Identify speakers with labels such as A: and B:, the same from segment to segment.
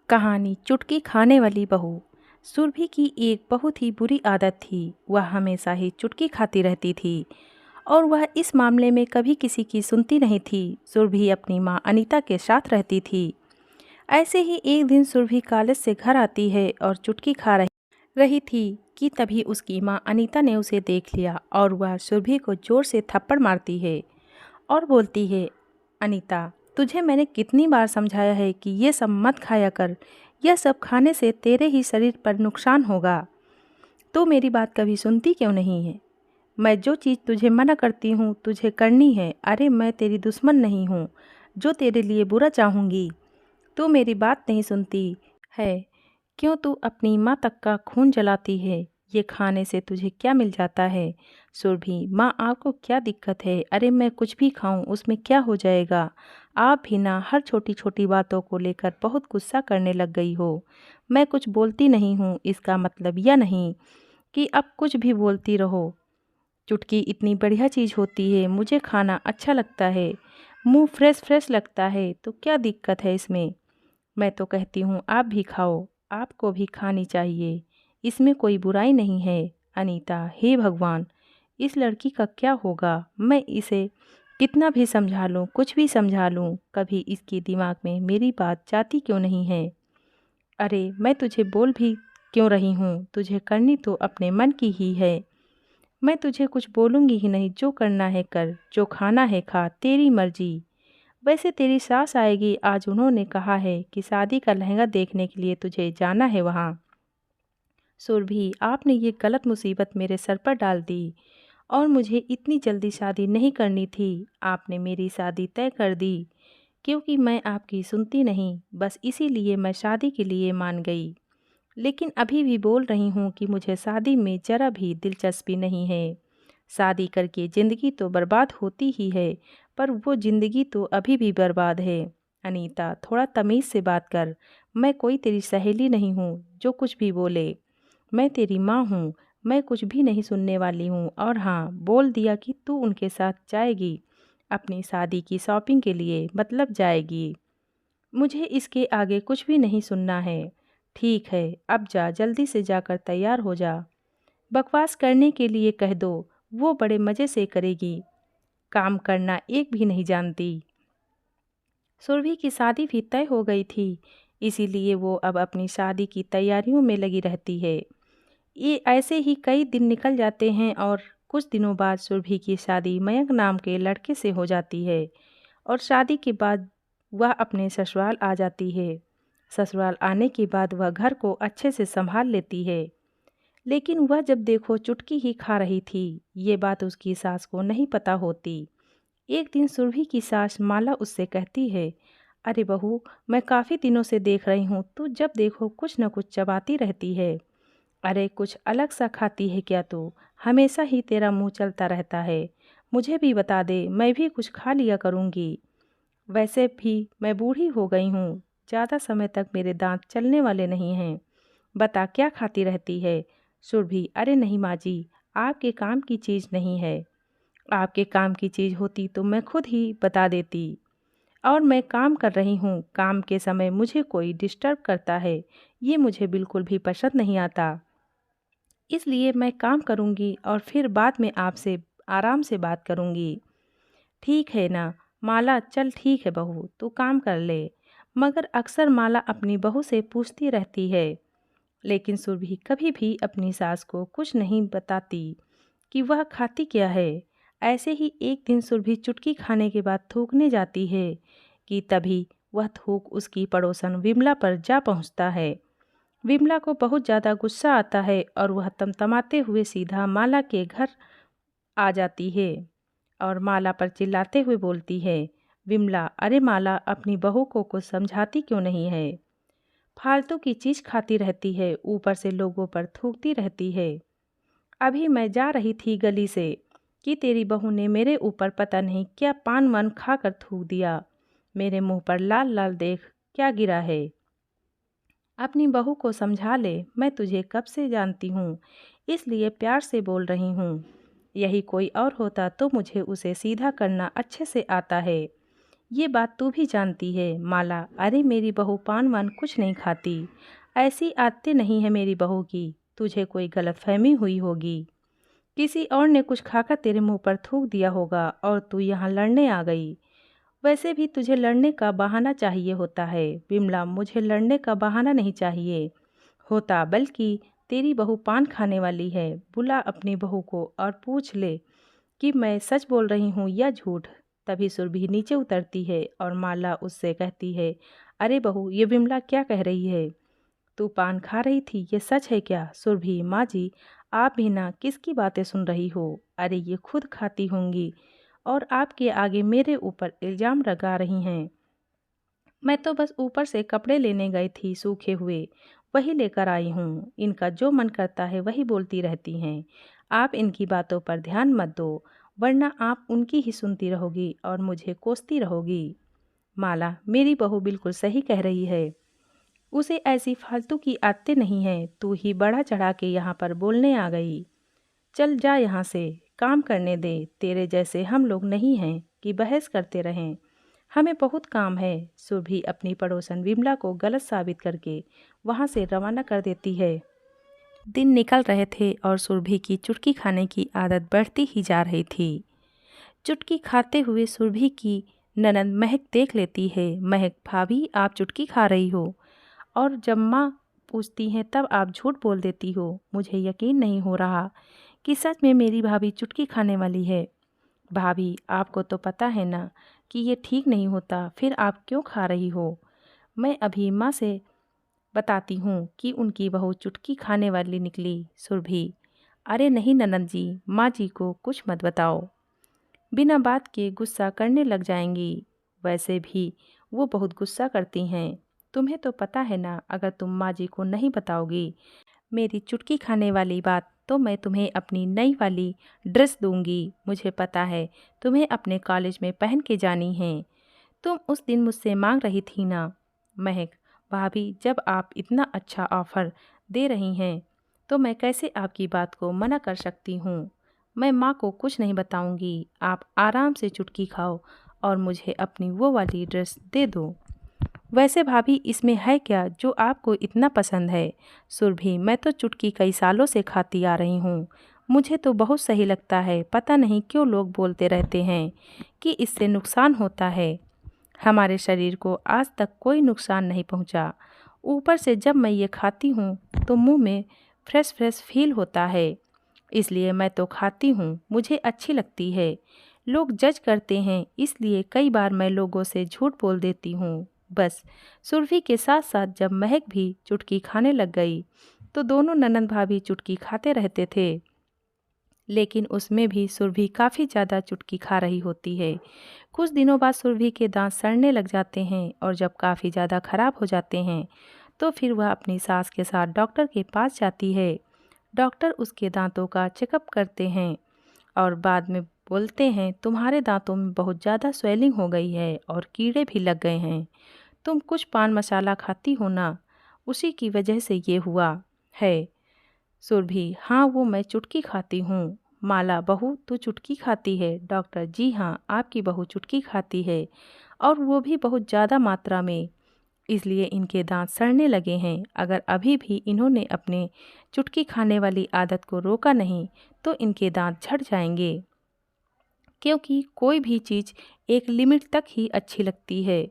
A: कहानी चुटकी खाने वाली बहू। सुरभि की एक बहुत ही बुरी आदत थी। वह हमेशा ही चुटकी खाती रहती थी और वह इस मामले में कभी किसी की सुनती नहीं थी। सुरभि अपनी माँ अनीता के साथ रहती थी। ऐसे ही एक दिन सुरभि कॉलेज से घर आती है और चुटकी खा रही थी कि तभी उसकी माँ अनीता ने उसे देख लिया और वह सुरभि को जोर से थप्पड़ मारती है और बोलती है, अनीता, तुझे मैंने कितनी बार समझाया है कि ये सब मत खाया कर। यह सब खाने से तेरे ही शरीर पर नुकसान होगा। तो मेरी बात कभी सुनती क्यों नहीं है? मैं जो चीज़ तुझे मना करती हूँ तुझे करनी है। अरे मैं तेरी दुश्मन नहीं हूँ जो तेरे लिए बुरा चाहूँगी। तू मेरी बात नहीं सुनती है। क्यों तू अपनी माँ तक का खून जलाती है? ये खाने से तुझे क्या मिल जाता है? सुरभि, माँ आपको क्या दिक्कत है? अरे मैं कुछ भी खाऊं उसमें क्या हो जाएगा? आप भी ना हर छोटी छोटी बातों को लेकर बहुत गुस्सा करने लग गई हो। मैं कुछ बोलती नहीं हूँ इसका मतलब यह नहीं कि अब कुछ भी बोलती रहो। चुटकी इतनी बढ़िया चीज़ होती है, मुझे खाना अच्छा लगता है, मुंह फ्रेश फ्रेश लगता है, तो क्या दिक्कत है इसमें? मैं तो कहती हूँ आप भी खाओ, आपको भी खानी चाहिए, इसमें कोई बुराई नहीं है। अनीता, हे भगवान, इस लड़की का क्या होगा? मैं इसे कितना भी समझा लूँ, कुछ भी समझा लूँ, कभी इसके दिमाग में मेरी बात जाती क्यों नहीं है? अरे मैं तुझे बोल भी क्यों रही हूँ? तुझे करनी तो अपने मन की ही है। मैं तुझे कुछ बोलूँगी ही नहीं, जो करना है कर, जो खाना है खा, तेरी मर्जी। वैसे तेरी सास आएगी आज, उन्होंने कहा है कि शादी का लहंगा देखने के लिए तुझे जाना है वहाँ। सुरभि, आपने ये गलत मुसीबत मेरे सर पर डाल दी और मुझे इतनी जल्दी शादी नहीं करनी थी। आपने मेरी शादी तय कर दी क्योंकि मैं आपकी सुनती नहीं, बस इसीलिए मैं शादी के लिए मान गई। लेकिन अभी भी बोल रही हूँ कि मुझे शादी में ज़रा भी दिलचस्पी नहीं है। शादी करके ज़िंदगी तो बर्बाद होती ही है, पर वो ज़िंदगी तो अभी भी बर्बाद है। अनीता, थोड़ा तमीज़ से बात कर। मैं कोई तेरी सहेली नहीं हूँ जो कुछ भी बोले। मैं तेरी माँ हूँ, मैं कुछ भी नहीं सुनने वाली हूँ। और हाँ, बोल दिया कि तू उनके साथ जाएगी अपनी शादी की शॉपिंग के लिए, मतलब जाएगी। मुझे इसके आगे कुछ भी नहीं सुनना है। ठीक है, अब जा, जल्दी से जाकर तैयार हो जा। बकवास करने के लिए कह दो, वो बड़े मज़े से करेगी, काम करना एक भी नहीं जानती। सुरभि की शादी भी तय हो गई थी, इसीलिए वो अब अपनी शादी की तैयारियों में लगी रहती है। ये ऐसे ही कई दिन निकल जाते हैं और कुछ दिनों बाद सुरभि की शादी मयंक नाम के लड़के से हो जाती है और शादी के बाद वह अपने ससुराल आ जाती है। ससुराल आने के बाद वह घर को अच्छे से संभाल लेती है, लेकिन वह जब देखो चुटकी ही खा रही थी। ये बात उसकी सास को नहीं पता होती। एक दिन सुरभि की सास माला उससे कहती है, अरे बहू, मैं काफ़ी दिनों से देख रही हूँ, तू जब देखो कुछ न कुछ चबाती रहती है। अरे कुछ अलग सा खाती है क्या तू? हमेशा ही तेरा मुंह चलता रहता है। मुझे भी बता दे, मैं भी कुछ खा लिया करूँगी। वैसे भी मैं बूढ़ी हो गई हूँ, ज़्यादा समय तक मेरे दांत चलने वाले नहीं हैं। बता क्या खाती रहती है? सुरभि, अरे नहीं माँ जी, आपके काम की चीज़ नहीं है। आपके काम की चीज़ होती तो मैं खुद ही बता देती। और मैं काम कर रही हूँ, काम के समय मुझे कोई डिस्टर्ब करता है, ये मुझे बिल्कुल भी पसंद नहीं आता। इसलिए मैं काम करूँगी और फिर बाद में आपसे आराम से बात करूँगी। ठीक है ना माला, चल ठीक है बहू, तू काम कर ले। मगर अक्सर माला अपनी बहू से पूछती रहती है, लेकिन सुरभि कभी भी अपनी सास को कुछ नहीं बताती कि वह खाती क्या है। ऐसे ही एक दिन सुरभि चुटकी खाने के बाद थूकने जाती है कि तभी वह थूक उसकी पड़ोसन विमला पर जा पहुंचता है। विमला को बहुत ज़्यादा गुस्सा आता है और वह तमतमाते हुए सीधा माला के घर आ जाती है और माला पर चिल्लाते हुए बोलती है, विमला, अरे माला, अपनी बहू को कुछ समझाती क्यों नहीं है? फालतू की चीज़ खाती रहती है, ऊपर से लोगों पर थूकती रहती है। अभी मैं जा रही थी गली से कि तेरी बहू ने मेरे ऊपर पता नहीं क्या पान वान खाकर थूक दिया। मेरे मुंह पर लाल लाल देख क्या गिरा है। अपनी बहू को समझा ले, मैं तुझे कब से जानती हूँ, इसलिए प्यार से बोल रही हूँ। यही कोई और होता तो मुझे उसे सीधा करना अच्छे से आता है। ये बात तू भी जानती है। माला, अरे मेरी बहू पान वान कुछ नहीं खाती, ऐसी आदतें नहीं है मेरी बहू की, तुझे कोई गलतफहमी हुई होगी। किसी और ने कुछ खाकर तेरे मुंह पर थूक दिया होगा और तू यहाँ लड़ने आ गई। वैसे भी तुझे लड़ने का बहाना चाहिए होता है। बिमला, मुझे लड़ने का बहाना नहीं चाहिए होता, बल्कि तेरी बहू पान खाने वाली है। बुला अपनी बहू को और पूछ ले कि मैं सच बोल रही हूँ या झूठ। तभी सुरभि नीचे उतरती है और माला उससे कहती है, अरे बहू, ये बिमला क्या कह रही है? तू पान खा रही थी, ये सच है क्या? सुरभि, माँ जी, आप भी ना किसकी बातें सुन रही हो? अरे ये खुद खाती होंगी और आपके आगे मेरे ऊपर इल्ज़ाम लगा रही हैं। मैं तो बस ऊपर से कपड़े लेने गई थी सूखे हुए, वही लेकर आई हूँ। इनका जो मन करता है वही बोलती रहती हैं। आप इनकी बातों पर ध्यान मत दो, वरना आप उनकी ही सुनती रहोगी और मुझे कोसती रहोगी। माला, मेरी बहू बिल्कुल सही कह रही है, उसे ऐसी फालतू की आदतें नहीं हैं। तू ही बढ़ा चढ़ा के यहाँ पर बोलने आ गई। चल जा यहाँ से, काम करने दे। तेरे जैसे हम लोग नहीं हैं कि बहस करते रहें। हमें बहुत काम है। सुरभि अपनी पड़ोसन विमला को गलत साबित करके वहाँ से रवाना कर देती है। दिन निकल रहे थे और सुरभि की चुटकी खाने की आदत बढ़ती ही जा रही थी। चुटकी खाते हुए सुरभि की ननद महक देख लेती है। महक, भाभी आप चुटकी खा रही हो और जब माँ पूछती हैं तब आप झूठ बोल देती हो। मुझे यकीन नहीं हो रहा कि सच में मेरी भाभी चुटकी खाने वाली है। भाभी, आपको तो पता है ना कि ये ठीक नहीं होता, फिर आप क्यों खा रही हो? मैं अभी माँ से बताती हूँ कि उनकी बहू चुटकी खाने वाली निकली। सुरभि, अरे नहीं ननद जी, माँ जी को कुछ मत बताओ, बिना बात के गुस्सा करने लग जाएंगी। वैसे भी वो बहुत गुस्सा करती हैं। तुम्हें तो पता है ना, अगर तुम माँ जी को नहीं बताओगी मेरी चुटकी खाने वाली बात, तो मैं तुम्हें अपनी नई वाली ड्रेस दूंगी। मुझे पता है तुम्हें अपने कॉलेज में पहन के जानी है। तुम उस दिन मुझसे मांग रही थी ना। महक, भाभी, जब आप इतना अच्छा ऑफ़र दे रही हैं तो मैं कैसे आपकी बात को मना कर सकती हूँ। मैं माँ को कुछ नहीं बताऊँगी। आप आराम से चुटकी खाओ और मुझे अपनी वो वाली ड्रेस दे दो। वैसे भाभी, इसमें है क्या जो आपको इतना पसंद है? सुरभि, मैं तो चुटकी कई सालों से खाती आ रही हूँ, मुझे तो बहुत सही लगता है। पता नहीं क्यों लोग बोलते रहते हैं कि इससे नुकसान होता है। हमारे शरीर को आज तक कोई नुकसान नहीं पहुँचा। ऊपर से जब मैं ये खाती हूँ तो मुंह में फ्रेश फ्रेश फील होता है, इसलिए मैं तो खाती हूँ, मुझे अच्छी लगती है। लोग जज करते हैं, इसलिए कई बार मैं लोगों से झूठ बोल देती हूँ। बस सुरभि के साथ साथ जब महक भी चुटकी खाने लग गई तो दोनों ननंद भाभी चुटकी खाते रहते थे, लेकिन उसमें भी सुरभि काफ़ी ज़्यादा चुटकी खा रही होती है। कुछ दिनों बाद सुरभि के दांत सड़ने लग जाते हैं और जब काफ़ी ज़्यादा ख़राब हो जाते हैं तो फिर वह अपनी सास के साथ डॉक्टर के पास जाती है। डॉक्टर उसके दांतों का चेकअप करते हैं और बाद में बोलते हैं, तुम्हारे दांतों में बहुत ज़्यादा स्वेलिंग हो गई है और कीड़े भी लग गए हैं। तुम कुछ पान मसाला खाती हो ना, उसी की वजह से ये हुआ है। सुरभि, हाँ वो मैं चुटकी खाती हूँ। माला, बहू तू चुटकी खाती है? डॉक्टर, जी हाँ, आपकी बहू चुटकी खाती है और वो भी बहुत ज़्यादा मात्रा में, इसलिए इनके दांत सड़ने लगे हैं। अगर अभी भी इन्होंने अपने चुटकी खाने वाली आदत को रोका नहीं तो इनके दांत झड़ जाएंगे, क्योंकि कोई भी चीज़ एक लिमिट तक ही अच्छी लगती है।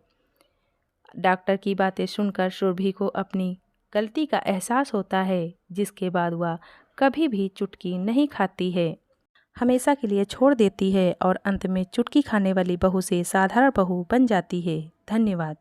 A: डॉक्टर की बातें सुनकर सुरभि को अपनी गलती का एहसास होता है, जिसके बाद वह कभी भी चुटकी नहीं खाती है, हमेशा के लिए छोड़ देती है और अंत में चुटकी खाने वाली बहू से साधारण बहू बन जाती है। धन्यवाद।